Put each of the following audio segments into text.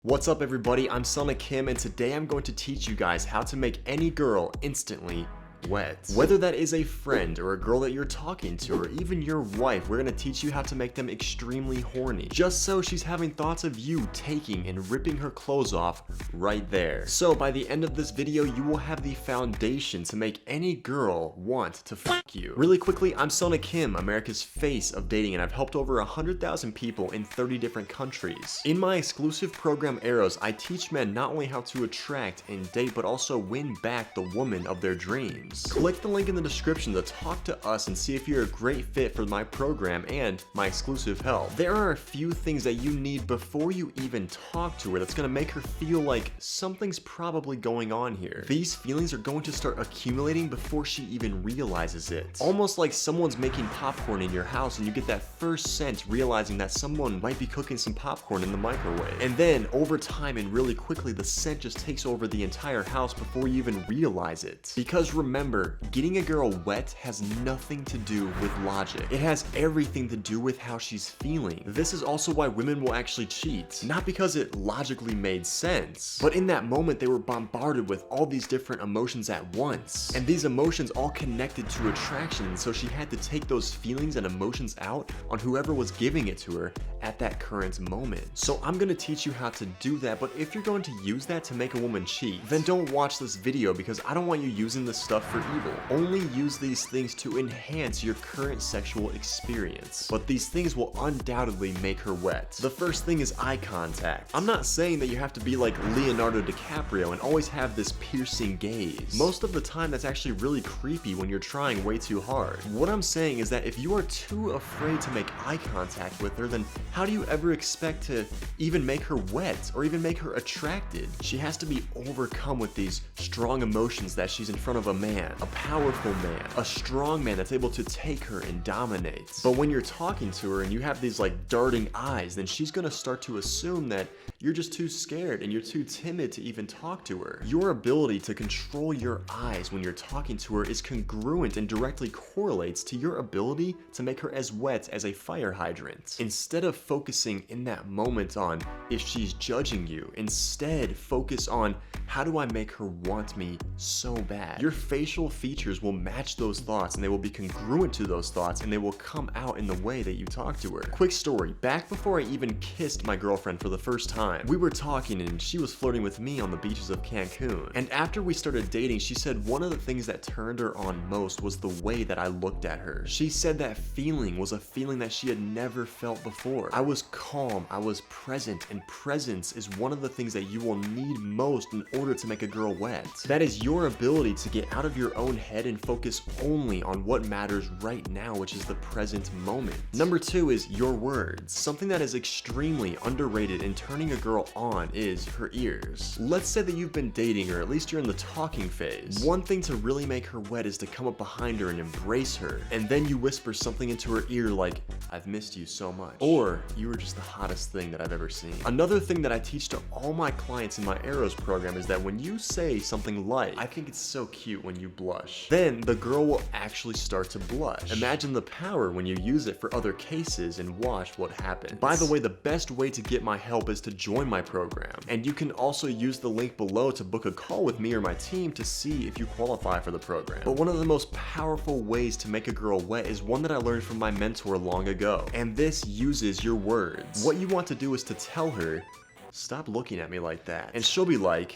What's up everybody, I'm Selna and today I'm going to teach you guys how to make any girl instantly wet. Whether that is a friend or a girl that you're talking to or even your wife, we're gonna teach you how to make them extremely horny. Just so she's having thoughts of you taking and ripping her clothes off right there. So by the end of this video, you will have the foundation to make any girl want to fuck you. Really quickly, I'm Selna Kim, America's face of dating, and I've helped over 100,000 people in 30 different countries. In my exclusive program Arrows, I teach men not only how to attract and date, but also win back the woman of their dreams. Click the link in the description to talk to us and see if you're a great fit for my program and my exclusive help. There are a few things that you need before you even talk to her that's gonna make her feel like something's probably going on here. These feelings are going to start accumulating before she even realizes it. Almost like someone's making popcorn in your house and you get that first scent realizing that someone might be cooking some popcorn in the microwave. And then over time and really quickly, the scent just takes over the entire house before you even realize it. Because remember, getting a girl wet has nothing to do with logic. It has everything to do with how she's feeling. This is also why women will actually cheat. Not because it logically made sense, but in that moment they were bombarded with all these different emotions at once. And these emotions all connected to attraction, and so she had to take those feelings and emotions out on whoever was giving it to her at that current moment. So I'm gonna teach you how to do that, but if you're going to use that to make a woman cheat, then don't watch this video because I don't want you using this stuff for evil. Only use these things to enhance your current sexual experience. But these things will undoubtedly make her wet. The first thing is eye contact. I'm not saying that you have to be like Leonardo DiCaprio and always have this piercing gaze. Most of the time that's actually really creepy when you're trying way too hard. What I'm saying is that if you are too afraid to make eye contact with her, then how do you ever expect to even make her wet or even make her attracted? She has to be overcome with these strong emotions that she's in front of a man, a powerful man, a strong man that's able to take her and dominate. But when you're talking to her and you have these like darting eyes, then she's gonna start to assume that you're just too scared and you're too timid to even talk to her. Your ability to control your eyes when you're talking to her is congruent and directly correlates to your ability to make her as wet as a fire hydrant. Instead of focusing in that moment on if she's judging you, instead focus on how do I make her want me so bad. Your facial features will match those thoughts and they will be congruent to those thoughts and they will come out in the way that you talk to her. Quick story, back before I even kissed my girlfriend for the first time, we were talking and she was flirting with me on the beaches of Cancun. And after we started dating, she said one of the things that turned her on most was the way that I looked at her. She said that feeling was a feeling that she had never felt before. I was calm, I was present, and presence is one of the things that you will need most in order to make a girl wet. That is your ability to get out of your own head and focus only on what matters right now, which is the present moment. Number two is your words. Something that is extremely underrated in turning a girl on is her ears. Let's say that you've been dating her, at least you're in the talking phase. One thing to really make her wet is to come up behind her and embrace her, and then you whisper something into her ear like, "I've missed you so much," or "You were just the hottest thing that I've ever seen." Another thing that I teach to all my clients in my Arrows program is that when you say something like, "I think it's so cute when you blush," then the girl will actually start to blush. Imagine the power when you use it for other cases and watch what happens. By the way, the best way to get my help is to join my program, and you can also use the link below to book a call with me or my team to see if you qualify for the program. But one of the most powerful ways to make a girl wet is one that I learned from my mentor long ago, and this uses your words. What you want to do is to tell her, "Stop looking at me like that," and she'll be like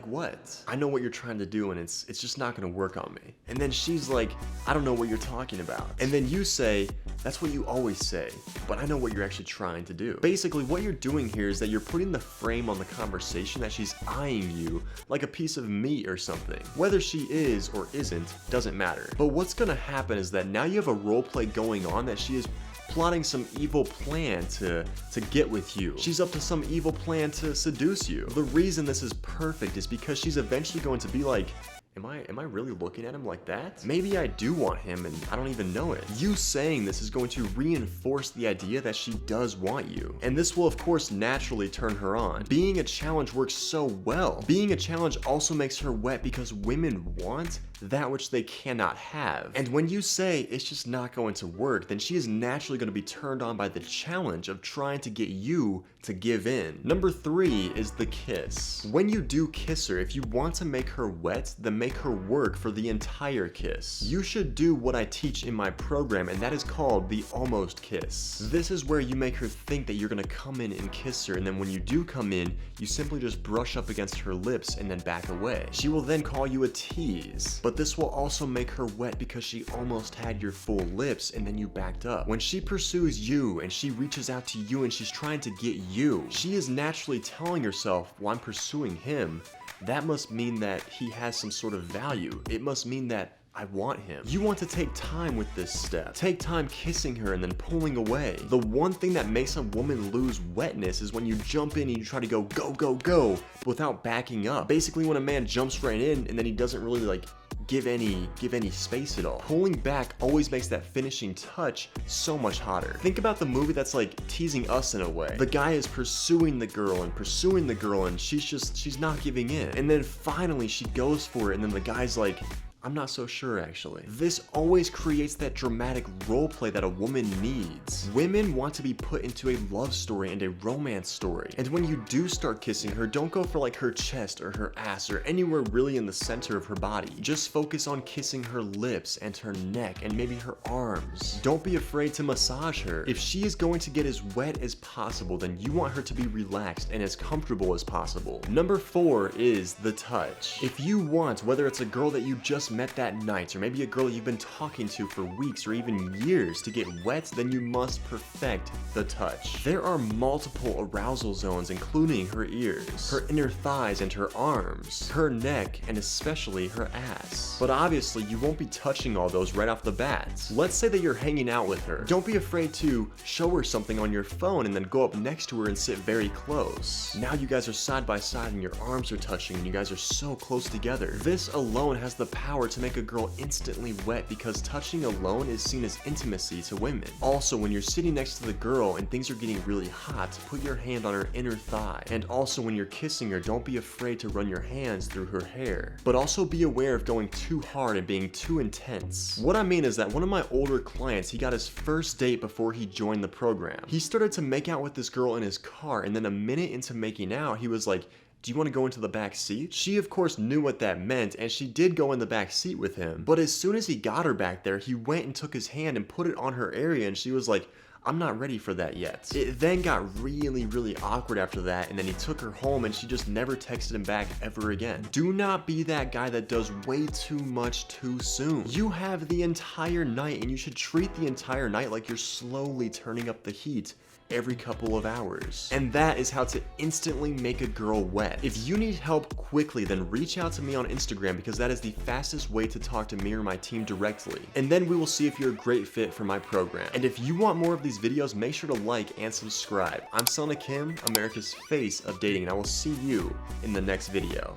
what? "I know what you're trying to do and it's just not gonna work on me." And then she's like, "I don't know what you're talking about." And then you say, "That's what you always say, but I know what you're actually trying to do." Basically, what you're doing here is that you're putting the frame on the conversation that she's eyeing you like a piece of meat or something. Whether she is or isn't, doesn't matter. But what's gonna happen is that now you have a role play going on that she is plotting some evil plan to get with you. She's up to some evil plan to seduce you. The reason this is perfect is because she's eventually going to be like, "Am I am I really looking at him like that? Maybe I do want him and I don't even know it. You saying this is going to reinforce the idea that she does want you. And this will of course naturally turn her on. Being a challenge works so well. Being a challenge also makes her wet because women want that which they cannot have. And when you say it's just not going to work, then she is naturally going to be turned on by the challenge of trying to get you to give in. Number 3 is the kiss. When you do kiss her, if you want to make her wet, then make her work for the entire kiss. You should do what I teach in my program, and that is called the almost kiss. This is where you make her think that you're going to come in and kiss her, and then when you do come in, you simply just brush up against her lips and then back away. She will then call you a tease, but this will also make her wet because she almost had your full lips and then you backed up. When she pursues you and she reaches out to you and she's trying to get you, she is naturally telling herself, well, I'm pursuing him. That must mean that he has some sort of value. It must mean that I want him. You want to take time with this step. Take time kissing her and then pulling away. The one thing that makes a woman lose wetness is when you jump in and you try to go, go, go, go, without backing up. Basically when a man jumps right in and then he doesn't really like give any space at all. Pulling back always makes that finishing touch so much hotter. Think about the movie that's like teasing us in a way. The guy is pursuing the girl and she's not giving in. And then finally she goes for it and then the guy's like, I'm not so sure actually. This always creates that dramatic role play that a woman needs. Women want to be put into a love story and a romance story. And when you do start kissing her, don't go for like her chest or her ass or anywhere really in the center of her body. Just focus on kissing her lips and her neck and maybe her arms. Don't be afraid to massage her. If she is going to get as wet as possible, then you want her to be relaxed and as comfortable as possible. Number 4 is the touch. If you want, whether it's a girl that you just met that night, or maybe a girl you've been talking to for weeks or even years to get wet, then you must perfect the touch. There are multiple arousal zones, including her ears, her inner thighs and her arms, her neck, and especially her ass. But obviously, you won't be touching all those right off the bat. Let's say that you're hanging out with her. Don't be afraid to show her something on your phone and then go up next to her and sit very close. Now you guys are side by side and your arms are touching and you guys are so close together. This alone has the power to make a girl instantly wet because touching alone is seen as intimacy to women. Also, when you're sitting next to the girl and things are getting really hot, put your hand on her inner thigh. And also when you're kissing her, don't be afraid to run your hands through her hair. But also be aware of going too hard and being too intense. What I mean is that one of my older clients, he got his first date before he joined the program. He started to make out with this girl in his car, and then a minute into making out, he was like, do you want to go into the back seat? She of course knew what that meant and she did go in the back seat with him. But as soon as he got her back there, he went and took his hand and put it on her area and she was like, I'm not ready for that yet. It then got really, really awkward after that, and then he took her home and she just never texted him back ever again. Do not be that guy that does way too much too soon. You have the entire night and you should treat the entire night like you're slowly turning up the heat every couple of hours. And that is how to instantly make a girl wet. If you need help quickly, then reach out to me on Instagram because that is the fastest way to talk to me or my team directly. And then we will see if you're a great fit for my program. And if you want more of these videos, make sure to like and subscribe. I'm Selna Kim, America's face of dating, and I will see you in the next video.